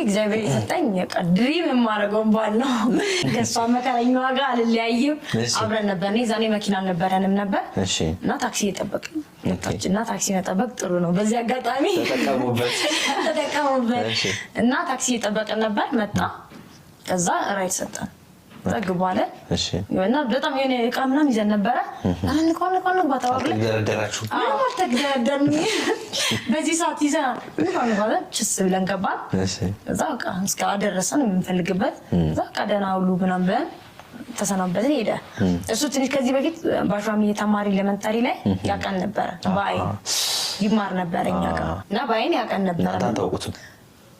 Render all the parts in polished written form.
እግዚአብሔር ይሰጠኝ ድሪም የማደርገው ባል ነው። ከሷ መከረኛዋ ጋር አልለያይም። አብረን ነበር ዛኔ መኪና አልነበረንም ነበር እና ታክሲ እየጠበቅን እና ታክሲ መጠበቅ ጥሩ ነው። በዚህ አጋጣሚ ተጠቀሙበት እና ታክሲ እየጠበቅን ነበር። መጣ ከዛ ራይድ ሰጠን ዘግቧለ እና በጣም የሆነ ዕቃ ምናምን ይዘን ነበረ። አንቆን ባታወቅለ ደረደራችሁ ተግደረደርን። በዚህ ሰዓት ይዘናል እንኳን ችስ ብለን ገባን። እዛ በቃ እስከ አደረሰን የምንፈልግበት እዛ ቀደና ሁሉ ምናምን ብለን ተሰናበትን ሄደ። እሱ ትንሽ ከዚህ በፊት ባሻሚ ተማሪ ኤሌመንታሪ ላይ ያቀን ነበረ። ባይ ይማር ነበር እኛ ጋር እና ባይን ያቀን ነበር። ታውቁት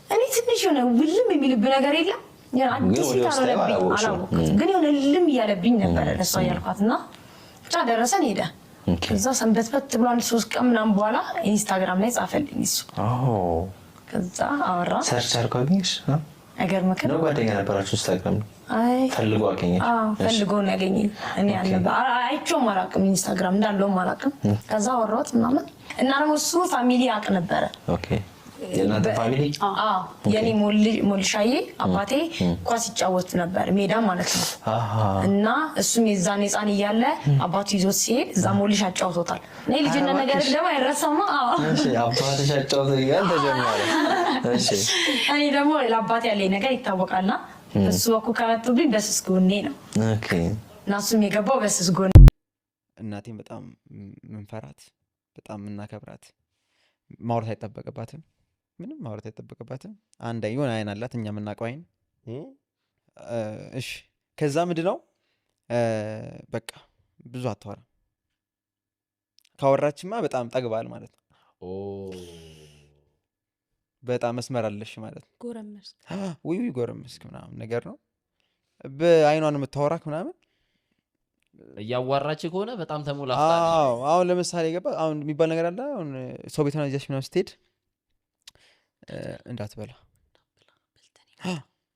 እኔ ትንሽ የሆነ ውልም የሚልብ ነገር የለም አዲስ ታረለብኝ አላውቅም ግን የሆነ ልም እያለብኝ ነበር ለሷ ያልኳትና ብቻ ደረሰን ሄደ። ከዛ ሰንበትበት ብሏል 3 ቀን ምናምን በኋላ ኢንስታግራም ላይ ጻፈልኝ እሱ። ከዛ አወራ ሰርች አድርጓኝሽ ነገር መከረ ነው ጓደኛ ነበራችሁ ኢንስታግራም አይ ፈልጎ አገኘሽ? ፈልጎ ነው ያገኘኝ። እኔ አይቼው ማራቅም ኢንስታግራም እንዳለው ማራቅም። ከዛ አወራሁት ምናምን እና ደግሞ እሱ ፋሚሊ ያቅ ነበረ። ኦኬ የናንተ ፋሚሊ የኔ ሞልሻዬ አባቴ ኳስ ይጫወት ነበር ሜዳ ማለት ነው። እና እሱም የዛን ህፃን እያለ አባቱ ይዞት ሲሄድ እዛ ሞልሽ አጫውቶታል። እኔ ልጅነት ነገር ደግሞ አይረሳማ። እሺ አባትሽ አጫውቶኛል ተጀመረ። እሺ እኔ ደግሞ ለአባቴ ያለኝ ነገር ይታወቃልና እሱ ወኩ ከመጡብኝ በስስ ጎኔ ነው። ኦኬ እና እሱም የገባው በስስ ጎኔ። እናቴን በጣም ምንፈራት በጣም ምናከብራት ማውራት አይጠበቅባትም። ምንም ማውራት አይጠበቅባትም። አንድ የሆነ አይን አላት እኛ የምናውቀው አይን። እሺ ከዛ ምንድነው በቃ ብዙ አታወራም። ካወራችማ በጣም ጠግባል ማለት ነው። በጣም መስመር አለሽ ማለት ነው። ጎረመስክ ወይ ጎረመስክ ምናምን ነገር ነው። በአይኗን የምታወራክ ምናምን እያዋራች ከሆነ በጣም ተሞላፍታለች። አሁን ለምሳሌ ገባ አሁን የሚባል ነገር አለ። አሁን ሰው ቤት ሆነ እዚያሽ ምናምን ስትሄድ እንዳትበላ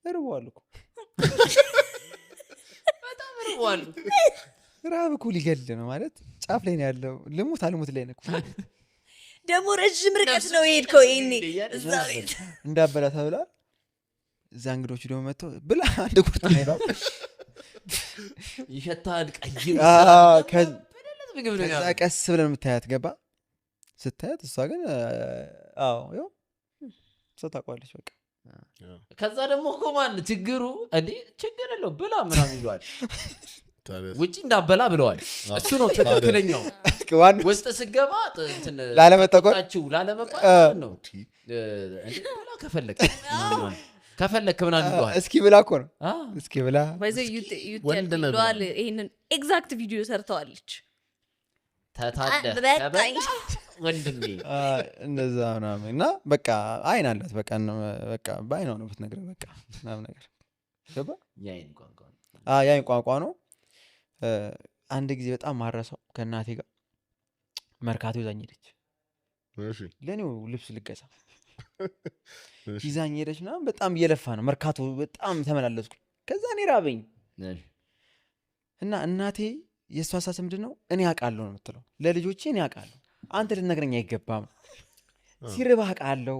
እርቧል እኮ በጣም እርቧል። ራብ እኮ ሊገል ነው ማለት ጫፍ ላይ ነው ያለው። ልሙት አልሙት ላይ ነው ደግሞ ረጅም ርቀት ነው የሄድከው። ይሄኔ እዛ ቤት እንዳበላ ተብላ እዛ እንግዶቹ ደግሞ መጥተው ብላ አንድ ቁርጥ ነው ይሸታል ከዛ ቀስ ብለን የምታያት ገባ ስታያት እሷ ግን ያው ሰው ታውቋለች በቃ። ከዛ ደግሞ እኮ ማን ችግሩ እንዴ ችግር የለው ብላ ምናምን ይሏል። ውጪ እንዳበላ ብለዋል። እሱ ነው ትክክለኛው። ውስጥ ስገባ እንትን ላለመጠቆጣችሁ ላለመባል ነው እንዴ ብላ ከፈለክ ምናምን ይሏል። እስኪ ብላ እኮ ነው እስኪ ብላ ባይዘ ይሏል። ይሄንን ኤግዛክት ቪዲዮ ሰርተዋለች። ተታደ ወንድሜ እንደዛ ምናምን እና በቃ አይን አላት በቃ በአይኗ ነው የምትነግረው በቃ ምናምን ነገር ገባ። የአይን ቋንቋ ነው። አንድ ጊዜ በጣም ማረሰው ከእናቴ ጋር መርካቶ ይዛኝ ሄደች። ለእኔው ልብስ ልገዛ ይዛኝ ሄደች ምናምን በጣም እየለፋ ነው መርካቶ በጣም ተመላለስኩ። ከዛ እኔ ራበኝ እና እናቴ የእሷ አሳሰብ ምንድን ነው እኔ አውቃለሁ ነው የምትለው ለልጆቼ እኔ አውቃለሁ አንተ ልትነግረኝ አይገባም። ሲርባህ አውቃለሁ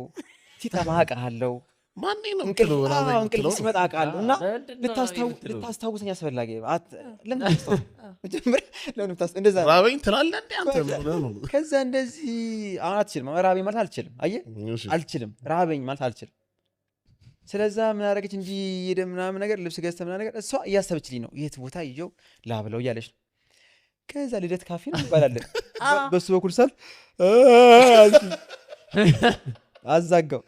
ሲጠማህ አውቃለሁ እንቅልፍ ሲመጣ አውቃለሁ እና ልታስታውሰኝ አስፈላጊ ራበኝ ትላለህ እንደ አንተ። ከዛ እንደዚህ አሁን አትችልም ራበኝ ማለት አልችልም። አየህ አልችልም ራበኝ ማለት አልችልም። ስለዛ ምን አደረገች እንጂ ሄደ ምናምን ነገር ልብስ ገዝተህ ምናምን ነገር እሷ እያሰበችልኝ ነው የት ቦታ ይዤው ላብለው እያለች ነው። ከዛ ልደት ካፌ ነው ይባላል በሱ በኩል ሳል አዛጋው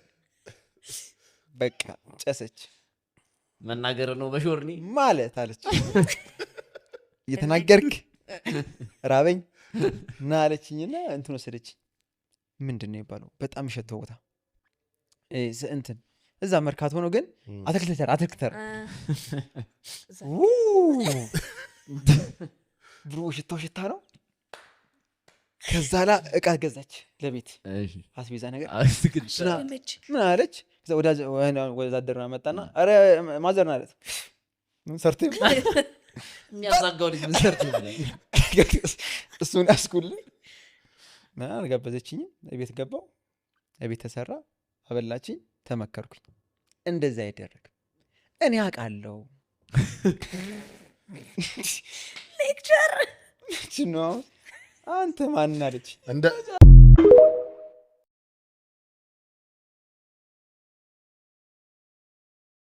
በቃ ጨሰች። መናገር ነው በሾርኒ ማለት አለች። እየተናገርክ ራበኝ እና አለችኝና እንትን ወሰደችኝ። ምንድን ነው ይባለው በጣም ይሸተው ቦታ እንትን እዛ መርካቶ ነው ግን አትክልተር ብሮ ሽታ ነው። ከዛ ላ እቃ ገዛች ለቤት አስቤዛ ነገር ምን አለች። ወዳደርና መጣና ኧረ ማዘር ናለት ምን ሰርተ የሚያዛጋው ልጅ ምን ሰርተ እሱን አስኩልኝ ምን አልጋበዘችኝም። ቤት ገባው ቤት ተሰራ አበላችኝ ተመከርኩኝ። እንደዛ አይደረግም። እኔ አውቃለሁ ሌክቸር አንተ ማን አለች እንደ